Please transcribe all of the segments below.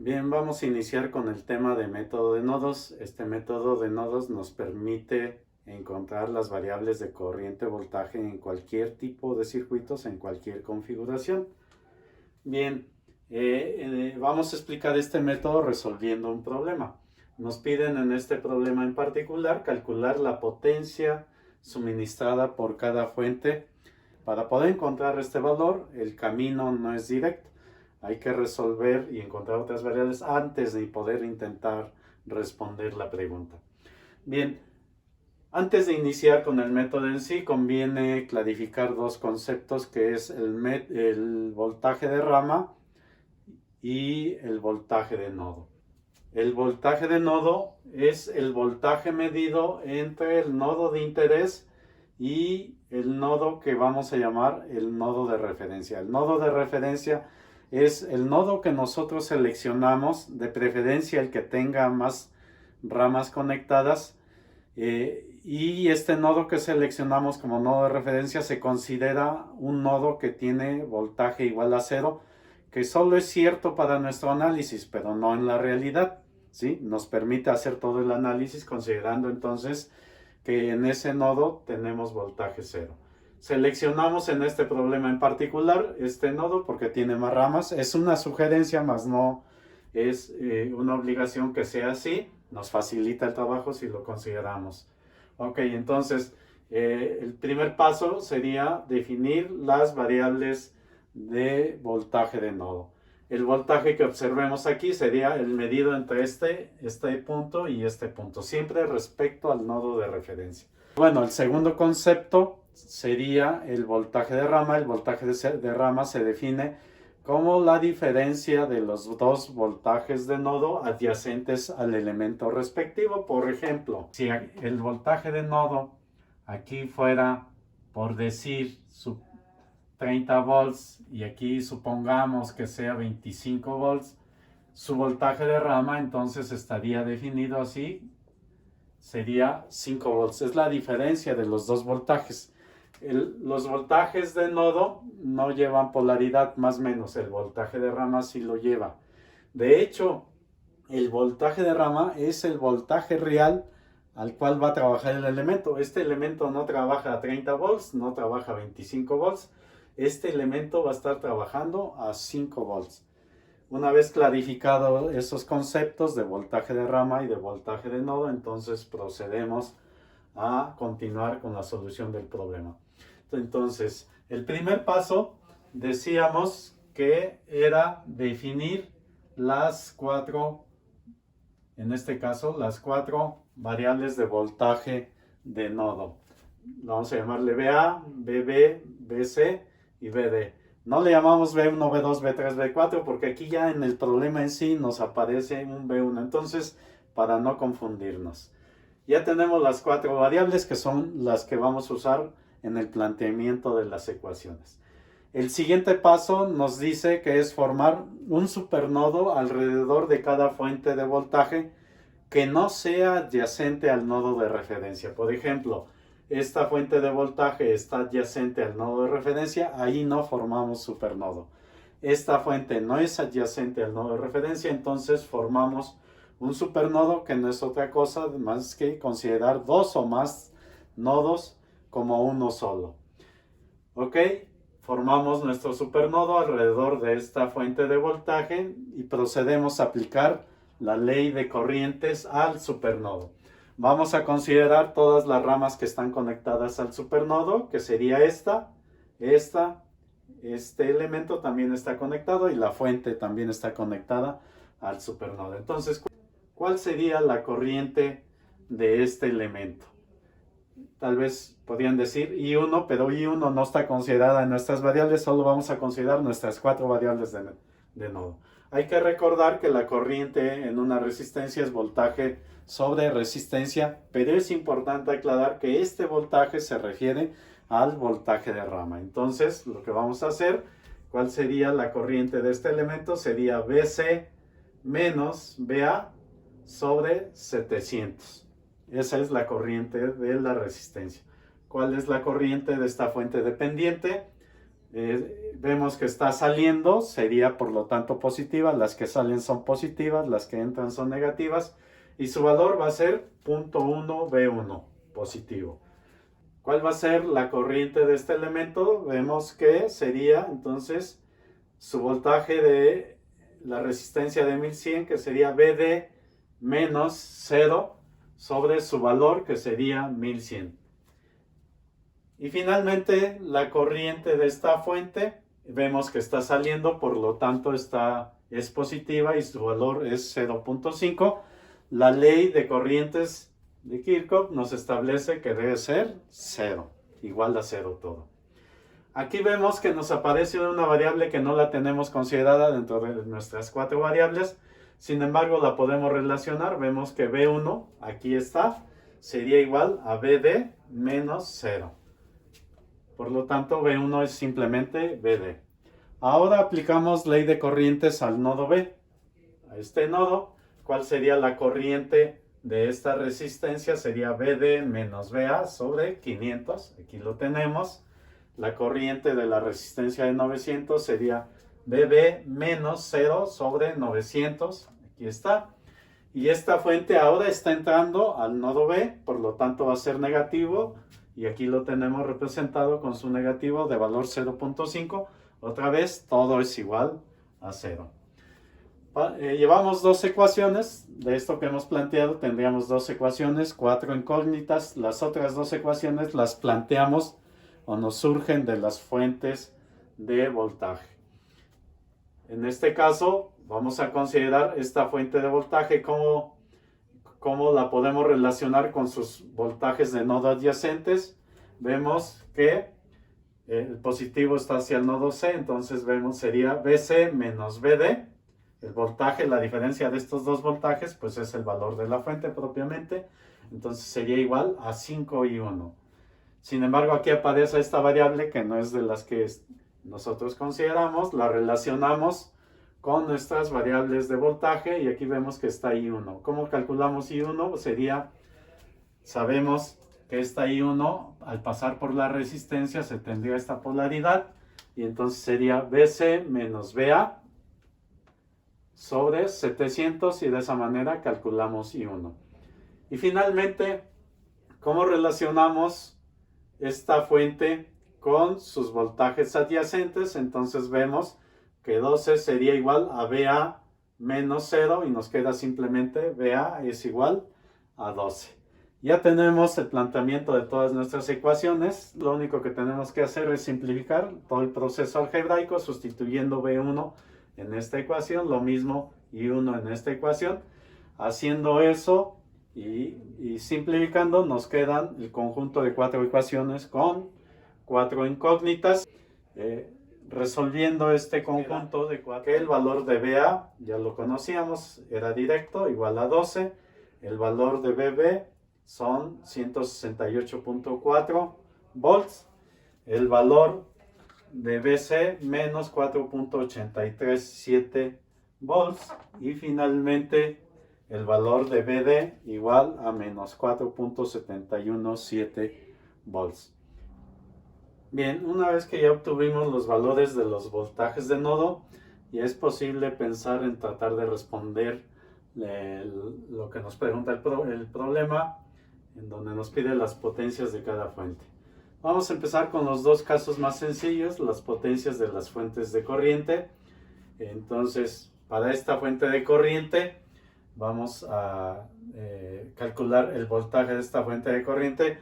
Bien, vamos a iniciar con el tema de método de nodos. Este método de nodos nos permite encontrar las variables de corriente voltaje en cualquier tipo de circuitos, en cualquier configuración. Bien, vamos a explicar este método resolviendo un problema. Nos piden en este problema en particular calcular la potencia suministrada por cada fuente. Para poder encontrar este valor, el camino no es directo. Hay que resolver y encontrar otras variables antes de poder intentar responder la pregunta. Bien, antes de iniciar con el método en sí, conviene clarificar dos conceptos que es el voltaje de rama y el voltaje de nodo. El voltaje de nodo es el voltaje medido entre el nodo de interés y el nodo que vamos a llamar el nodo de referencia. El nodo de referencia es el nodo que nosotros seleccionamos, de preferencia el que tenga más ramas conectadas, y este nodo que seleccionamos como nodo de referencia se considera un nodo que tiene voltaje igual a cero, que solo es cierto para nuestro análisis, pero no en la realidad. ¿Sí? Nos permite hacer todo el análisis considerando entonces que en ese nodo tenemos voltaje cero. Seleccionamos en este problema en particular este nodo porque tiene más ramas. Es una sugerencia, más no es una obligación que sea así. Nos facilita el trabajo si lo consideramos. Ok, entonces el primer paso sería definir las variables de voltaje de nodo. El voltaje que observemos aquí sería el medido entre este punto y este punto, siempre respecto al nodo de referencia. Bueno, el segundo concepto sería el voltaje de rama. El voltaje de rama se define como la diferencia de los dos voltajes de nodo adyacentes al elemento respectivo. Por ejemplo, si el voltaje de nodo aquí fuera, por decir, 30 volts y aquí supongamos que sea 25 volts, su voltaje de rama entonces estaría definido así, sería 5 volts. Es la diferencia de los dos voltajes. Los voltajes de nodo no llevan polaridad, más o menos. El voltaje de rama sí lo lleva. De hecho, el voltaje de rama es el voltaje real al cual va a trabajar el elemento. Este elemento no trabaja a 30 volts, no trabaja a 25 volts. Este elemento va a estar trabajando a 5 volts. Una vez clarificado esos conceptos de voltaje de rama y de voltaje de nodo, entonces procedemos a continuar con la solución del problema. Entonces, el primer paso decíamos que era definir las cuatro, en este caso, las cuatro variables de voltaje de nodo. Vamos a llamarle BA, BB, BC y BD. No le llamamos B1, B2, B3, B4 porque aquí ya en el problema en sí nos aparece un B1. Entonces, para no confundirnos. Ya tenemos las cuatro variables que son las que vamos a usar en el planteamiento de las ecuaciones. El siguiente paso nos dice que es formar un supernodo alrededor de cada fuente de voltaje que no sea adyacente al nodo de referencia. Por ejemplo, esta fuente de voltaje está adyacente al nodo de referencia, ahí no formamos supernodo. Esta fuente no es adyacente al nodo de referencia, entonces formamos un supernodo que no es otra cosa más que considerar dos o más nodos como uno solo. ¿Ok? Formamos nuestro supernodo alrededor de esta fuente de voltaje y procedemos a aplicar la ley de corrientes al supernodo. Vamos a considerar todas las ramas que están conectadas al supernodo, que sería este elemento también está conectado y la fuente también está conectada al supernodo. Entonces, ¿cuál sería la corriente de este elemento? Tal vez podrían decir I1, pero I1 no está considerada en nuestras variables, solo vamos a considerar nuestras cuatro variables de nodo. Hay que recordar que la corriente en una resistencia es voltaje sobre resistencia, pero es importante aclarar que este voltaje se refiere al voltaje de rama. Entonces, lo que vamos a hacer, ¿cuál sería la corriente de este elemento? Sería BC menos BA sobre 700. Esa es la corriente de la resistencia. ¿Cuál es la corriente de esta fuente dependiente? Vemos que está saliendo, sería por lo tanto positiva, las que salen son positivas, las que entran son negativas, y su valor va a ser 0.1V1 positivo. ¿Cuál va a ser la corriente de este elemento? Vemos que sería entonces su voltaje de la resistencia de 1100, que sería VD menos 0 sobre su valor, que sería 1100. Y finalmente la corriente de esta fuente, vemos que está saliendo, por lo tanto es positiva y su valor es 0.5. La ley de corrientes de Kirchhoff nos establece que debe ser 0, igual a 0 todo. Aquí vemos que nos aparece una variable que no la tenemos considerada dentro de nuestras 4 variables. Sin embargo, la podemos relacionar. Vemos que B1, aquí está, sería igual a BD menos 0. Por lo tanto, B1 es simplemente BD. Ahora aplicamos ley de corrientes al nodo B. A este nodo, ¿cuál sería la corriente de esta resistencia? Sería BD menos BA sobre 500. Aquí lo tenemos. La corriente de la resistencia de 900 sería BB menos 0 sobre 900. Aquí está. Y esta fuente ahora está entrando al nodo B, por lo tanto va a ser negativo. Y aquí lo tenemos representado con su negativo de valor 0.5. Otra vez, todo es igual a 0. Llevamos dos ecuaciones. De esto que hemos planteado, tendríamos dos ecuaciones, 4 incógnitas. Las otras dos ecuaciones las planteamos o nos surgen de las fuentes de voltaje. En este caso, vamos a considerar esta fuente de voltaje, cómo la podemos relacionar con sus voltajes de nodo adyacentes. Vemos que el positivo está hacia el nodo C, entonces sería BC menos BD. El voltaje, la diferencia de estos dos voltajes, pues es el valor de la fuente propiamente. Entonces sería igual a 5 y 1. Sin embargo, aquí aparece esta variable que no es de las que nosotros consideramos. La relacionamos con nuestras variables de voltaje y aquí vemos que está I1. ¿Cómo calculamos I1? Sabemos que esta I1 al pasar por la resistencia se tendría esta polaridad y entonces sería BC menos BA sobre 700 y de esa manera calculamos I1. Y finalmente, ¿cómo relacionamos esta fuente con sus voltajes adyacentes? Entonces vemos que 12 sería igual a BA menos 0 y nos queda simplemente BA es igual a 12. Ya tenemos el planteamiento de todas nuestras ecuaciones. Lo único que tenemos que hacer es simplificar todo el proceso algebraico sustituyendo B1 en esta ecuación, lo mismo I1 en esta ecuación. Haciendo eso y simplificando nos quedan el conjunto de 4 ecuaciones con 4 incógnitas. Resolviendo este conjunto de 4, que el valor de BA ya lo conocíamos, era directo, igual a 12. El valor de BB son 168.4 volts. El valor de BC menos 4.837 volts. Y finalmente el valor de BD igual a menos 4.717 volts. Bien, una vez que ya obtuvimos los valores de los voltajes de nodo, ya es posible pensar en tratar de responder lo que nos pregunta el problema, en donde nos pide las potencias de cada fuente. Vamos a empezar con los dos casos más sencillos, las potencias de las fuentes de corriente. Entonces, para esta fuente de corriente, vamos a calcular el voltaje de esta fuente de corriente,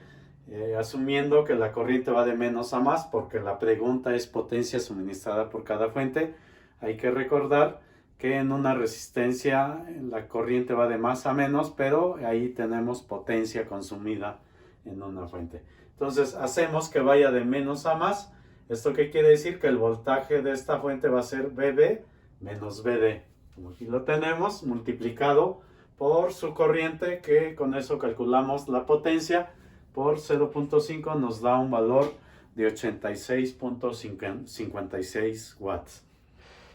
asumiendo que la corriente va de menos a más, porque la pregunta es potencia suministrada por cada fuente. Hay que recordar que en una resistencia la corriente va de más a menos, pero ahí tenemos potencia consumida en una fuente. Entonces hacemos que vaya de menos a más. ¿Esto qué quiere decir? Que el voltaje de esta fuente va a ser BB menos BD. Como aquí lo tenemos, multiplicado por su corriente, que con eso calculamos la potencia. Por 0.5 nos da un valor de 86.56 watts.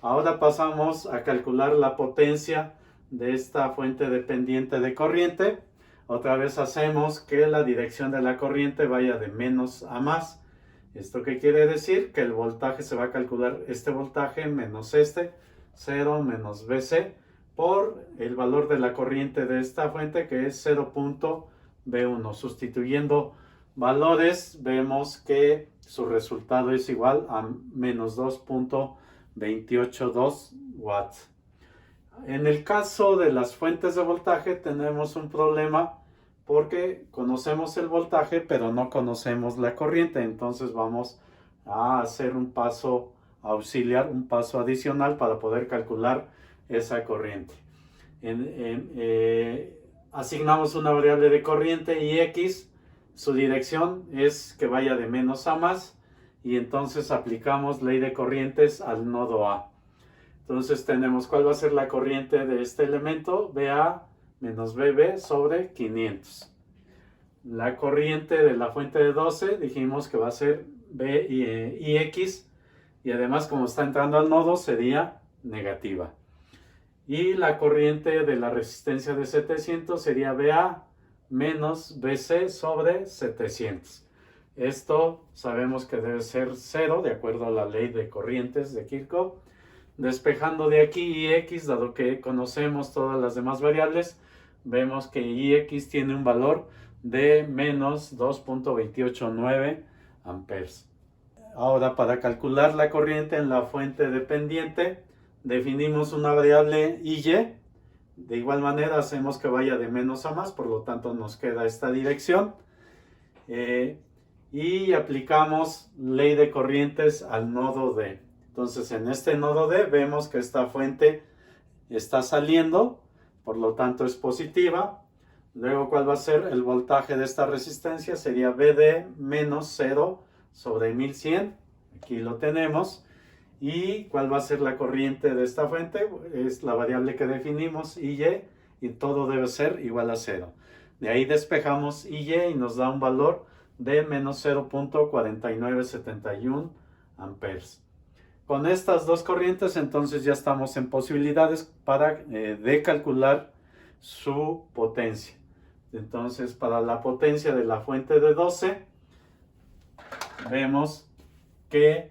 Ahora pasamos a calcular la potencia de esta fuente dependiente de corriente. Otra vez hacemos que la dirección de la corriente vaya de menos a más. ¿Esto qué quiere decir? Que el voltaje se va a calcular este voltaje menos este, 0 menos BC, por el valor de la corriente de esta fuente, que es 0.B1. Sustituyendo valores, vemos que su resultado es igual a menos 2.282 watts. En el caso de las fuentes de voltaje tenemos un problema porque conocemos el voltaje pero no conocemos la corriente. Entonces vamos a hacer un paso auxiliar, un paso adicional para poder calcular esa corriente. Asignamos una variable de corriente y X, su dirección es que vaya de menos a más, y entonces aplicamos ley de corrientes al nodo A. Entonces tenemos cuál va a ser la corriente de este elemento, BA menos BB sobre 500. La corriente de la fuente de 12 dijimos que va a ser B y X, y además como está entrando al nodo sería negativa. Y la corriente de la resistencia de 700 sería BA menos BC sobre 700. Esto sabemos que debe ser 0 de acuerdo a la ley de corrientes de Kirchhoff. Despejando de aquí Ix, dado que conocemos todas las demás variables, vemos que Ix tiene un valor de menos 2.289 amperes. Ahora, para calcular la corriente en la fuente dependiente, definimos una variable Y. De igual manera hacemos que vaya de menos a más, por lo tanto nos queda esta dirección. Y aplicamos ley de corrientes al nodo D. Entonces en este nodo D vemos que esta fuente está saliendo, por lo tanto es positiva. Luego, ¿cuál va a ser el voltaje de esta resistencia? Sería BD menos 0 sobre 1100. Aquí lo tenemos. ¿Y cuál va a ser la corriente de esta fuente? Es la variable que definimos, IY, y todo debe ser igual a 0. De ahí despejamos IY y nos da un valor de menos 0.4971 amperes. Con estas dos corrientes entonces ya estamos en posibilidades de calcular su potencia. Entonces, para la potencia de la fuente de 12 vemos que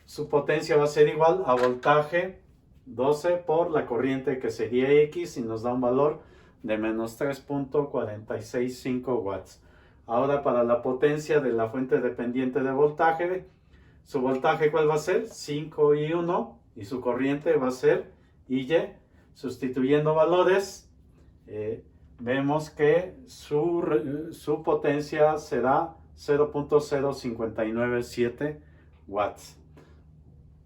su potencia va a ser igual a voltaje 12 por la corriente, que sería X, y nos da un valor de menos 3.465 watts. Ahora, para la potencia de la fuente dependiente de voltaje, su voltaje, ¿cuál va a ser? 5 y 1, y su corriente va a ser IY. Sustituyendo valores, vemos que su potencia será 0.0597 watts.